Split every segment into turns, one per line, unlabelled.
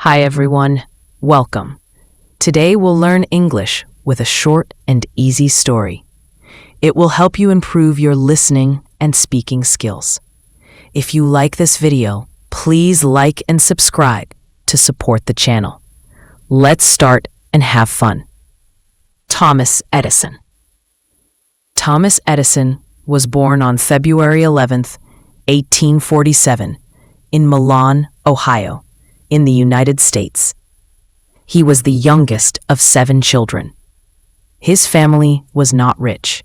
Hi everyone, welcome. Today we'll learn English with a short and easy story. It will help you improve your listening and speaking skills. If you like this video, please like and subscribe to support the channel. Let's start and have fun. Thomas Edison. Thomas Edison was born on February 11th, 1847, in Milan, Ohio, in the United States. He was the youngest of 7 children. His family was not rich,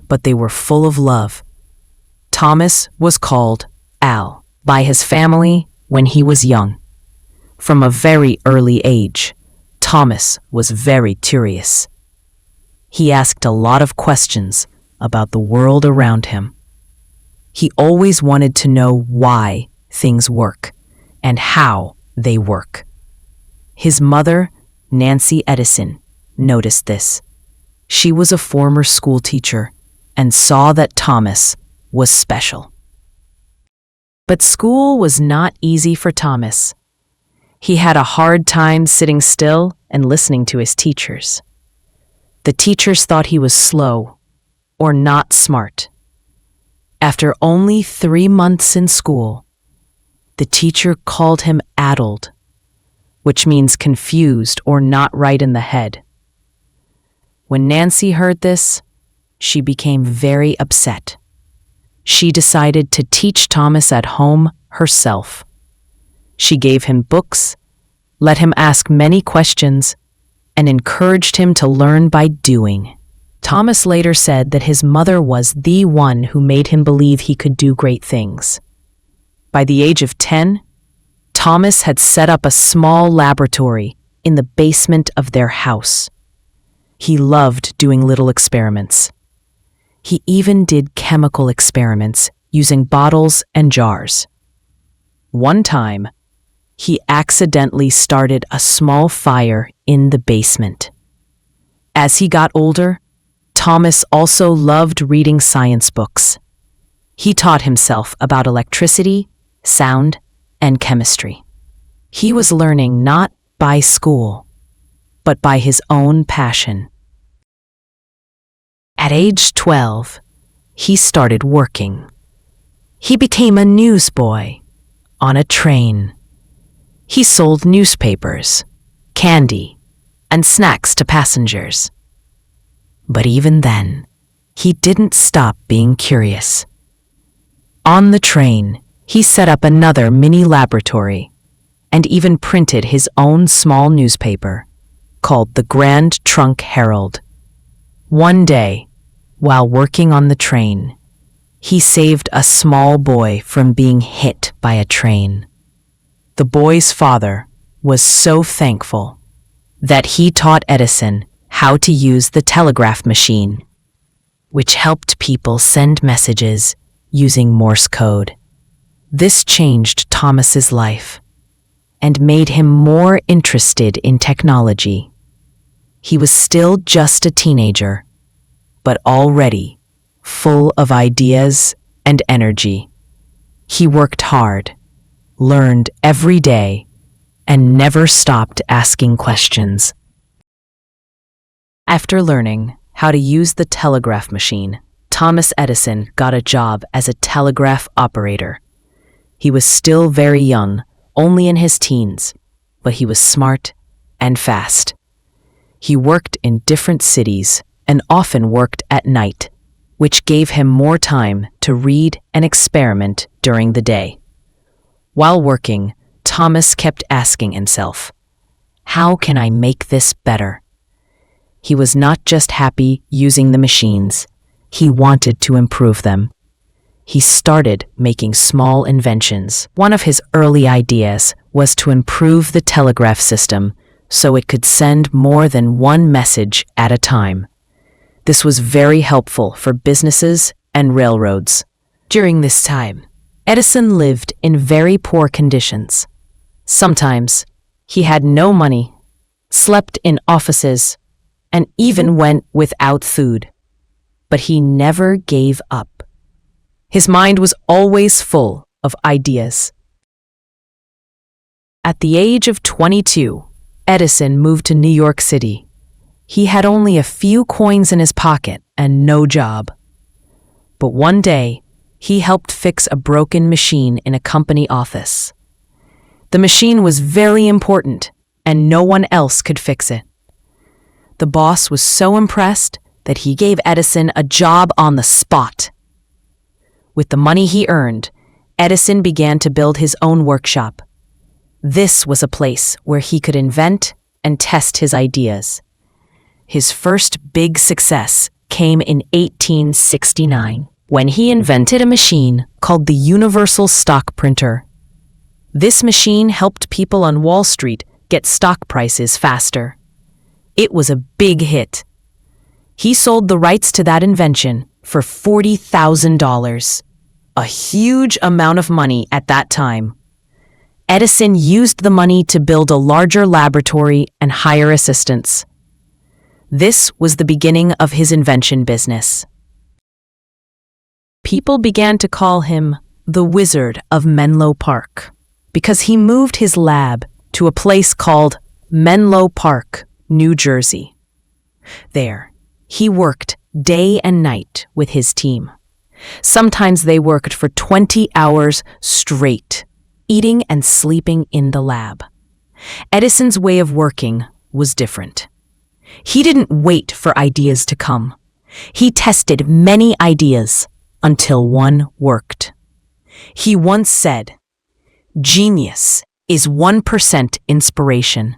but they were full of love. Thomas was called Al by his family when he was young. From a very early age, Thomas was very curious. He asked a lot of questions about the world around him. He always wanted to know why things work and how they work. His mother, Nancy Edison, noticed this. She was a former school teacher and saw that Thomas was special. But school was not easy for Thomas. He had a hard time sitting still and listening to his teachers. The teachers thought he was slow or not smart. After only 3 months in school, the teacher called him addled, which means confused or not right in the head. When Nancy heard this, she became very upset. She decided to teach Thomas at home herself. She gave him books, let him ask many questions, and encouraged him to learn by doing. Thomas later said that his mother was the one who made him believe he could do great things. By the age of 10, Thomas had set up a small laboratory in the basement of their house. He loved doing little experiments. He even did chemical experiments using bottles and jars. One time, he accidentally started a small fire in the basement. As he got older, Thomas also loved reading science books. He taught himself about electricity, sound, and chemistry. He was learning not by school, but by his own passion. At age 12, he started working. He became a newsboy on a train. He sold newspapers, candy, and snacks to passengers. But even then, he didn't stop being curious. On the train, he set up another mini laboratory and even printed his own small newspaper called the Grand Trunk Herald. One day, while working on the train, he saved a small boy from being hit by a train. The boy's father was so thankful that he taught Edison how to use the telegraph machine, which helped people send messages using Morse code. This changed Thomas's life and made him more interested in technology. He was still just a teenager, but already full of ideas and energy. He worked hard, learned every day, and never stopped asking questions. After learning how to use the telegraph machine, Thomas Edison got a job as a telegraph operator. He was still very young, only in his teens, but he was smart and fast. He worked in different cities and often worked at night, which gave him more time to read and experiment during the day. While working, Thomas kept asking himself, "How can I make this better?" He was not just happy using the machines, he wanted to improve them. He started making small inventions. One of his early ideas was to improve the telegraph system so it could send more than one message at a time. This was very helpful for businesses and railroads. During this time, Edison lived in very poor conditions. Sometimes he had no money, slept in offices, and even went without food. But he never gave up. His mind was always full of ideas. At the age of 22, Edison moved to New York City. He had only a few coins in his pocket and no job. But one day, he helped fix a broken machine in a company office. The machine was very important, and no one else could fix it. The boss was so impressed that he gave Edison a job on the spot. With the money he earned, Edison began to build his own workshop. This was a place where he could invent and test his ideas. His first big success came in 1869, when he invented a machine called the Universal Stock Printer. This machine helped people on Wall Street get stock prices faster. It was a big hit. He sold the rights to that invention for $40,000, a huge amount of money at that time. Edison used the money to build a larger laboratory and hire assistants. This was the beginning of his invention business. People began to call him the Wizard of Menlo Park because he moved his lab to a place called Menlo Park, New Jersey. There, he worked day and night with his team. Sometimes they worked for 20 hours straight, eating and sleeping in the lab. Edison's way of working was different. He didn't wait for ideas to come. He tested many ideas until one worked. He once said, "Genius is 1% inspiration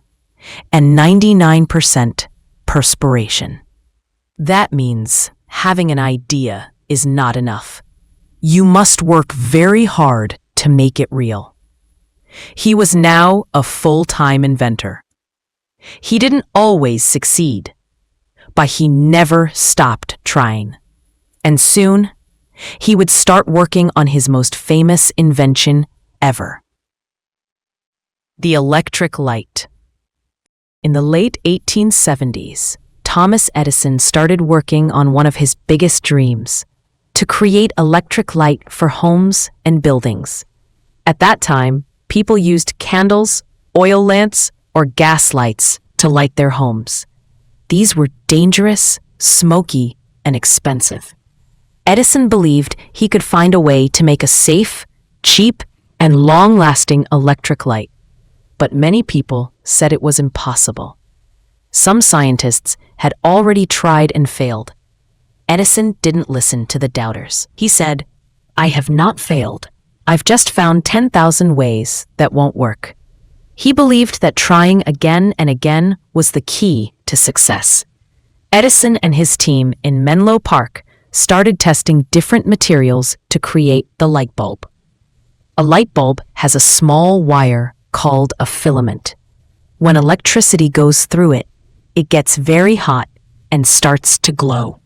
and 99% perspiration." That means having an idea is not enough. You must work very hard to make it real. He was now a full-time inventor. He didn't always succeed, but he never stopped trying. And soon, he would start working on his most famous invention ever: the electric light. In the late 1870s, Thomas Edison started working on one of his biggest dreams: to create electric light for homes and buildings. At that time, people used candles, oil lamps, or gas lights to light their homes. These were dangerous, smoky, and expensive. Edison believed he could find a way to make a safe, cheap, and long-lasting electric light. But many people said it was impossible. Some scientists had already tried and failed. Edison didn't listen to the doubters. He said, "I have not failed. I've just found 10,000 ways that won't work." He believed that trying again and again was the key to success. Edison and his team in Menlo Park started testing different materials to create the light bulb. A light bulb has a small wire called a filament. When electricity goes through it, it gets very hot and starts to glow.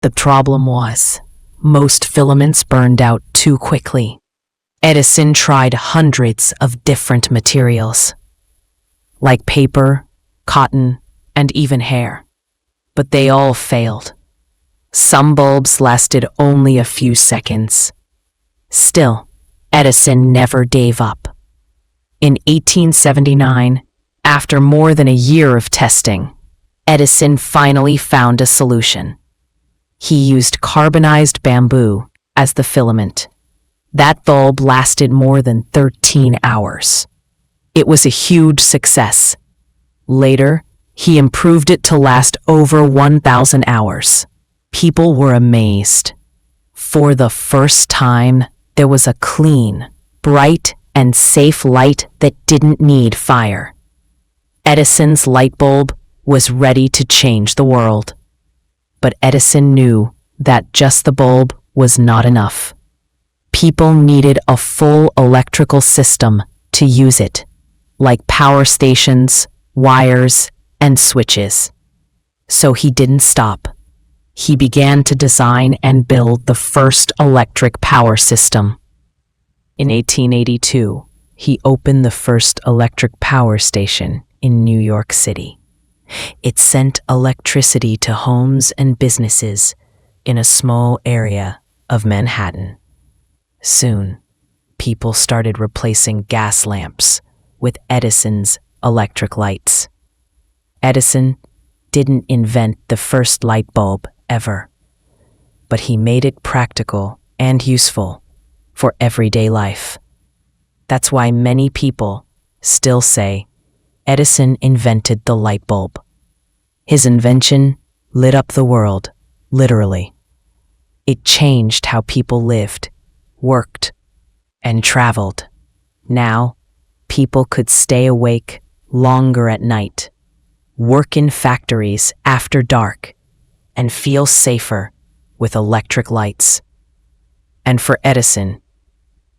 The problem was, most filaments burned out too quickly. Edison tried hundreds of different materials, like paper, cotton, and even hair. But they all failed. Some bulbs lasted only a few seconds. Still, Edison never gave up. In 1879, after more than a year of testing, Edison finally found a solution. He used carbonized bamboo as the filament. That bulb lasted more than 13 hours. It was a huge success. Later, he improved it to last over 1,000 hours. People were amazed. For the first time, there was a clean, bright, and safe light that didn't need fire. Edison's light bulb was ready to change the world. But Edison knew that just the bulb was not enough. People needed a full electrical system to use it, like power stations, wires, and switches. So he didn't stop. He began to design and build the first electric power system. In 1882, he opened the first electric power station in New York City. It sent electricity to homes and businesses in a small area of Manhattan. Soon, people started replacing gas lamps with Edison's electric lights. Edison didn't invent the first light bulb ever, but he made it practical and useful for everyday life. That's why many people still say Edison invented the light bulb. His invention lit up the world, literally. It changed how people lived, worked, and traveled. Now, people could stay awake longer at night, work in factories after dark, and feel safer with electric lights. And for Edison,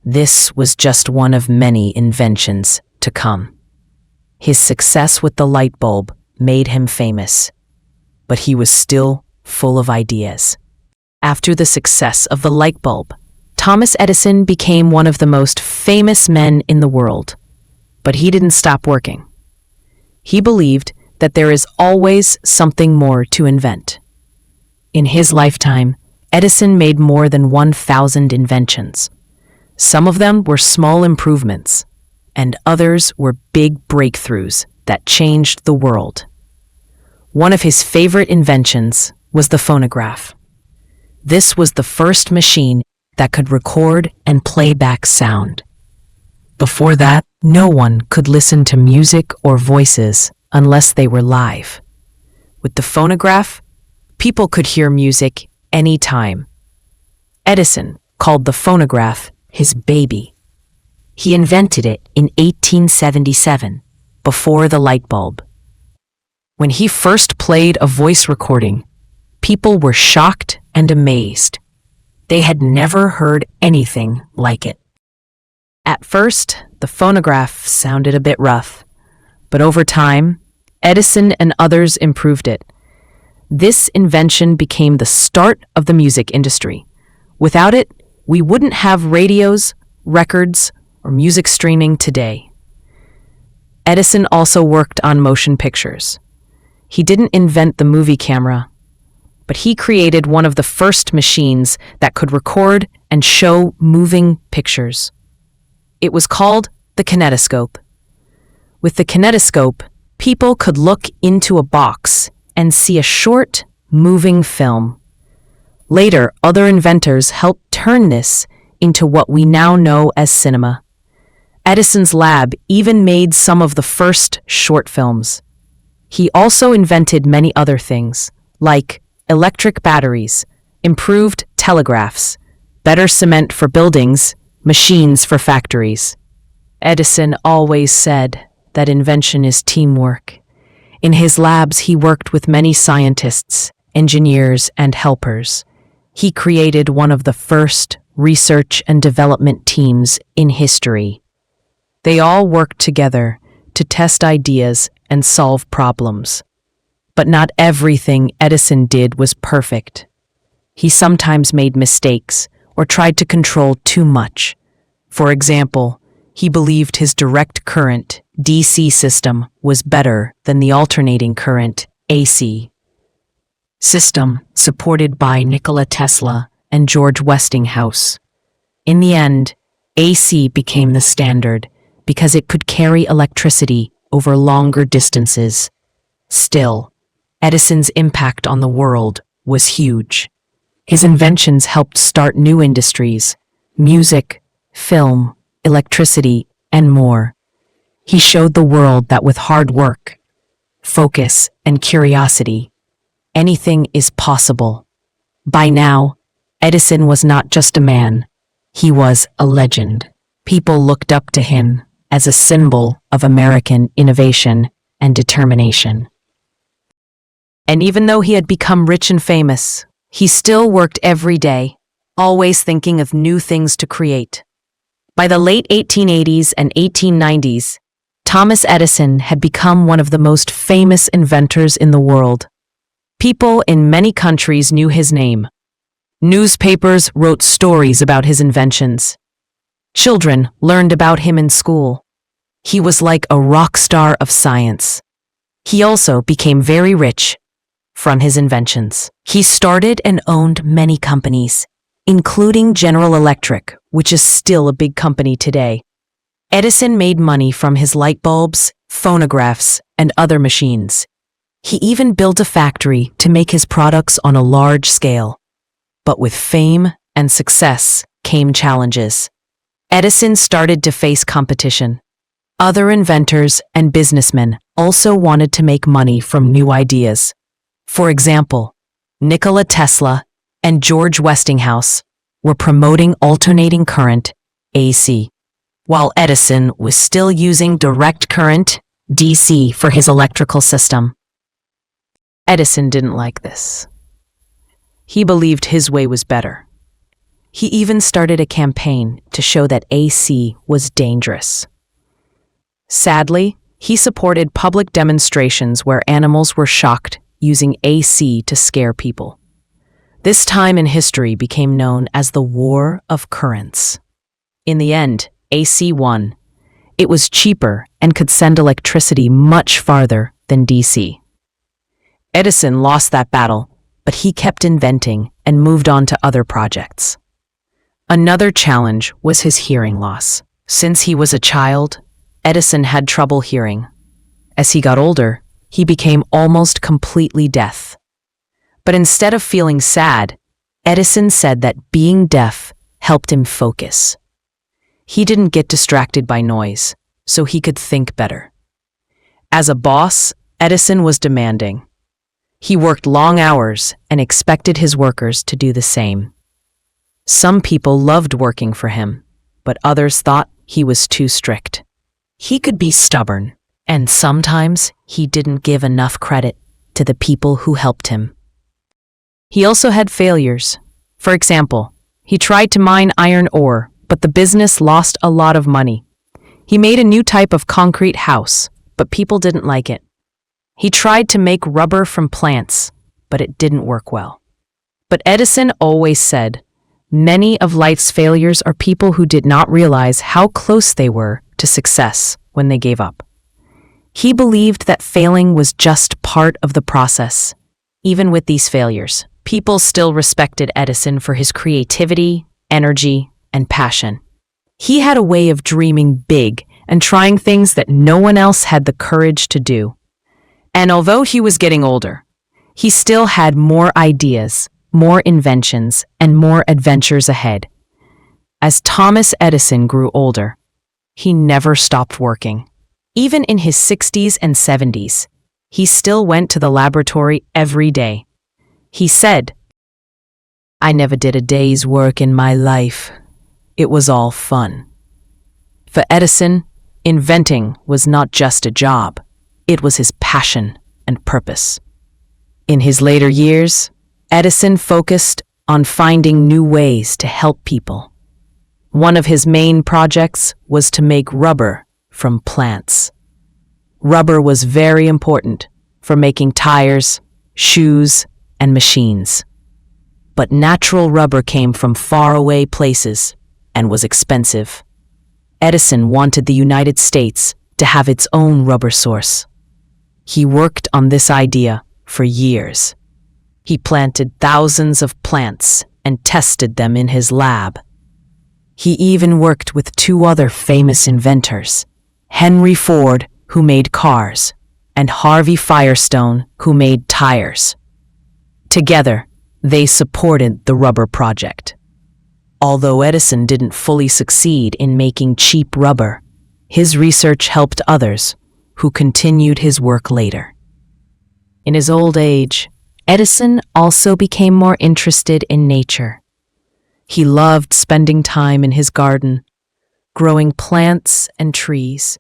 this was just one of many inventions to come. His success with the light bulb made him famous, but he was still full of ideas. After the success of the light bulb, Thomas Edison became one of the most famous men in the world. But he didn't stop working. He believed that there is always something more to invent. In his lifetime, Edison made more than 1,000 inventions. Some of them were small improvements, and others were big breakthroughs that changed the world. One of his favorite inventions was the phonograph. This was the first machine that could record and play back sound. Before that, no one could listen to music or voices unless they were live. With the phonograph, people could hear music anytime. Edison called the phonograph his baby. He invented it in 1877, before the light bulb. When he first played a voice recording, people were shocked and amazed. They had never heard anything like it. At first, the phonograph sounded a bit rough, but over time, Edison and others improved it. This invention became the start of the music industry. Without it, we wouldn't have radios, records, or music streaming today. Edison also worked on motion pictures. He didn't invent the movie camera, but he created one of the first machines that could record and show moving pictures. It was called the kinetoscope. With the kinetoscope, people could look into a box and see a short, moving film. Later, other inventors helped turn this into what we now know as cinema. Edison's lab even made some of the first short films. He also invented many other things, like electric batteries, improved telegraphs, better cement for buildings, machines for factories. Edison always said that invention is teamwork. In his labs, he worked with many scientists, engineers, and helpers. He created one of the first research and development teams in history. They all worked together to test ideas and solve problems. But not everything Edison did was perfect. He sometimes made mistakes or tried to control too much. For example, he believed his direct current DC system was better than the alternating current AC system supported by Nikola Tesla and George Westinghouse. In the end, AC became the standard because it could carry electricity over longer distances. Still, Edison's impact on the world was huge. His inventions helped start new industries, music, film, electricity, and more. He showed the world that with hard work, focus, and curiosity, anything is possible. By now, Edison was not just a man, he was a legend. People looked up to him as a symbol of American innovation and determination. And even though he had become rich and famous, he still worked every day, always thinking of new things to create. By the late 1880s and 1890s, Thomas Edison had become one of the most famous inventors in the world. People in many countries knew his name. Newspapers wrote stories about his inventions. Children learned about him in school. He was like a rock star of science. He also became very rich from his inventions. He started and owned many companies, including General Electric, which is still a big company today. Edison made money from his light bulbs, phonographs, and other machines. He even built a factory to make his products on a large scale. But with fame and success came challenges. Edison started to face competition. Other inventors and businessmen also wanted to make money from new ideas. For example, Nikola Tesla and George Westinghouse were promoting alternating current, AC, while Edison was still using direct current, DC, for his electrical system. Edison didn't like this. He believed his way was better. He even started a campaign to show that AC was dangerous. Sadly, he supported public demonstrations where animals were shocked using AC to scare people. This time in history became known as the War of Currents. In the end, AC won. It was cheaper and could send electricity much farther than DC. Edison lost that battle, but he kept inventing and moved on to other projects. Another challenge was his hearing loss. Since he was a child, Edison had trouble hearing. As he got older, he became almost completely deaf. But instead of feeling sad, Edison said that being deaf helped him focus. He didn't get distracted by noise, so he could think better. As a boss, Edison was demanding. He worked long hours and expected his workers to do the same. Some people loved working for him, but others thought he was too strict. He could be stubborn, and sometimes he didn't give enough credit to the people who helped him. He also had failures. For example, he tried to mine iron ore, but the business lost a lot of money. He made a new type of concrete house, but people didn't like it. He tried to make rubber from plants, but it didn't work well. But Edison always said, many of life's failures are people who did not realize how close they were to success when they gave up. He believed that failing was just part of the process. Even with these failures, people still respected Edison for his creativity, energy, and passion. He had a way of dreaming big and trying things that no one else had the courage to do. And although he was getting older, he still had more ideas, more inventions, and more adventures ahead. As Thomas Edison grew older, he never stopped working. Even in his 60s and 70s, he still went to the laboratory every day. He said, "I never did a day's work in my life. It was all fun." For Edison, inventing was not just a job. It was his passion and purpose. In his later years, Edison focused on finding new ways to help people. One of his main projects was to make rubber from plants. Rubber was very important for making tires, shoes, and machines. But natural rubber came from faraway places and was expensive. Edison wanted the United States to have its own rubber source. He worked on this idea for years. He planted thousands of plants and tested them in his lab. He even worked with two other famous inventors, Henry Ford, who made cars, and Harvey Firestone, who made tires. Together, they supported the rubber project. Although Edison didn't fully succeed in making cheap rubber, his research helped others who continued his work later. In his old age, Edison also became more interested in nature. He loved spending time in his garden, growing plants and trees.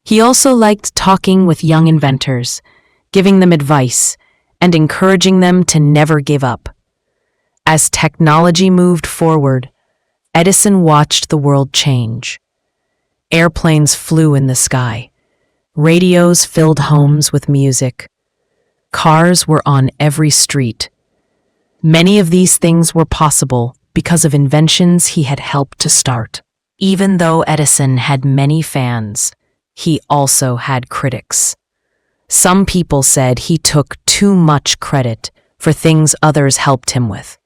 He also liked talking with young inventors, giving them advice, and encouraging them to never give up. As technology moved forward, Edison watched the world change. Airplanes flew in the sky. Radios filled homes with music. Cars were on every street. Many of these things were possible because of inventions he had helped to start. Even though Edison had many fans, he also had critics. Some people said he took too much credit for things others helped him with.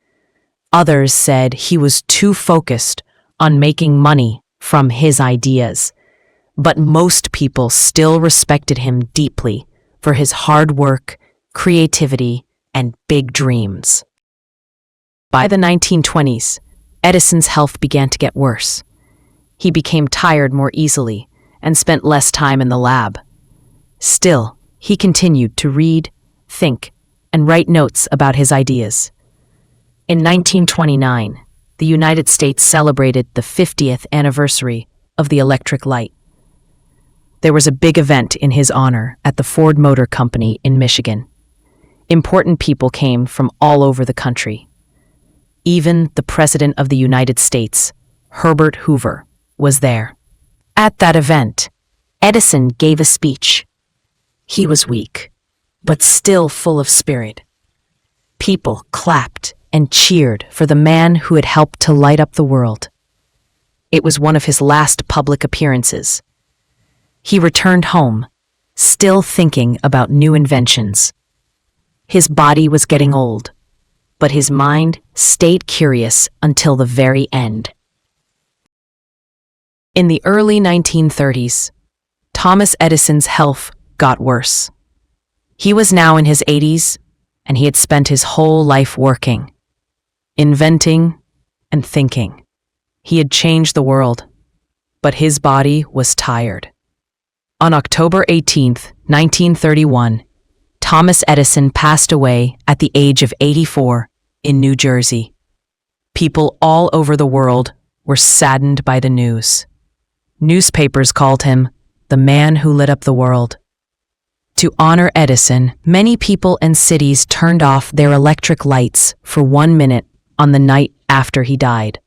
Others said he was too focused on making money from his ideas But most people still respected him deeply for his hard work, creativity, and big dreams. By the 1920s, Edison's health began to get worse. He became tired more easily and spent less time in the lab. Still, he continued to read, think, and write notes about his ideas. In 1929, the United States celebrated the 50th anniversary of the electric light. There was a big event in his honor at the Ford Motor Company in Michigan. Important people came from all over the country. Even the President of the United States, Herbert Hoover, was there. At that event, Edison gave a speech. He was weak, but still full of spirit. People clapped and cheered for the man who had helped to light up the world. It was one of his last public appearances. He returned home, still thinking about new inventions. His body was getting old, but his mind stayed curious until the very end. In the early 1930s, Thomas Edison's health got worse. He was now in his 80s, and he had spent his whole life working, inventing, and thinking. He had changed the world, but his body was tired. On October 18, 1931, Thomas Edison passed away at the age of 84 in New Jersey. People all over the world were saddened by the news. Newspapers called him the man who lit up the world. To honor Edison, many people and cities turned off their electric lights for 1 minute on the night after he died.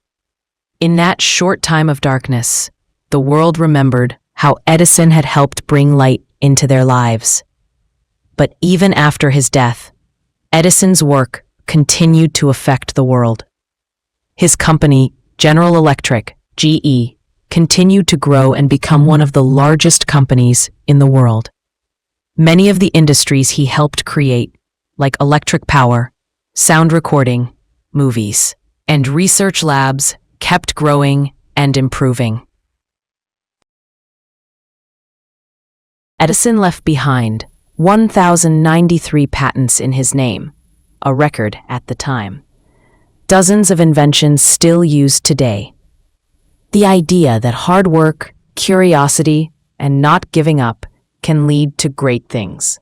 In that short time of darkness, the world remembered how Edison had helped bring light into their lives. But even after his death, Edison's work continued to affect the world. His company, General Electric, GE, continued to grow and become one of the largest companies in the world. Many of the industries he helped create, like electric power, sound recording, movies, and research labs, kept growing and improving. Edison left behind 1,093 patents in his name, a record at the time. Dozens of inventions still used today. The idea that hard work, curiosity, and not giving up can lead to great things.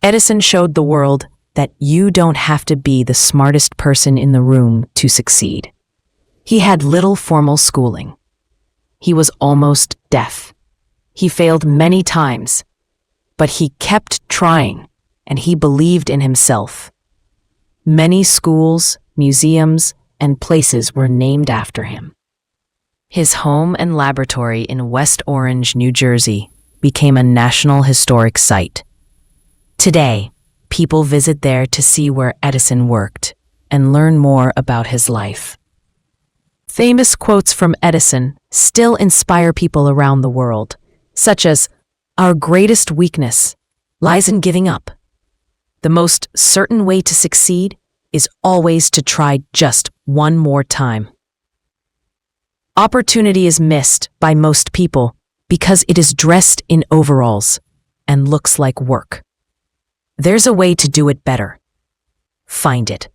Edison showed the world that you don't have to be the smartest person in the room to succeed. He had little formal schooling. He was almost deaf. He failed many times, but he kept trying, and he believed in himself. Many schools, museums, and places were named after him. His home and laboratory in West Orange, New Jersey, became a National Historic Site. Today, people visit there to see where Edison worked and learn more about his life. Famous quotes from Edison still inspire people around the world, such as, "Our greatest weakness lies in giving up. The most certain way to succeed is always to try just one more time." Opportunity is missed by most people because it is dressed in overalls and looks like work. There's a way to do it better. Find it.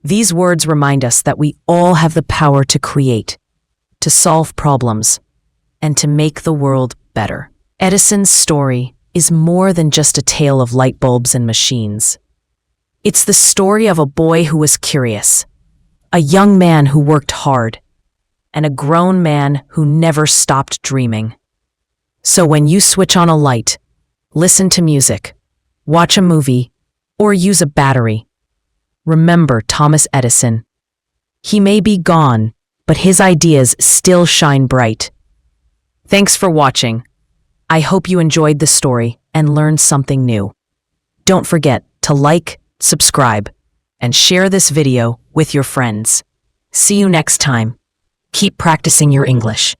These words remind us that we all have the power to create, to solve problems, and to make the world better. Edison's story is more than just a tale of light bulbs and machines. It's the story of a boy who was curious, a young man who worked hard, and a grown man who never stopped dreaming. So when you switch on a light, listen to music, watch a movie, or use a battery, remember Thomas Edison. He may be gone, but his ideas still shine bright. Thanks for watching. I hope you enjoyed the story and learned something new. Don't forget to like, subscribe, and share this video with your friends. See you next time. Keep practicing your English.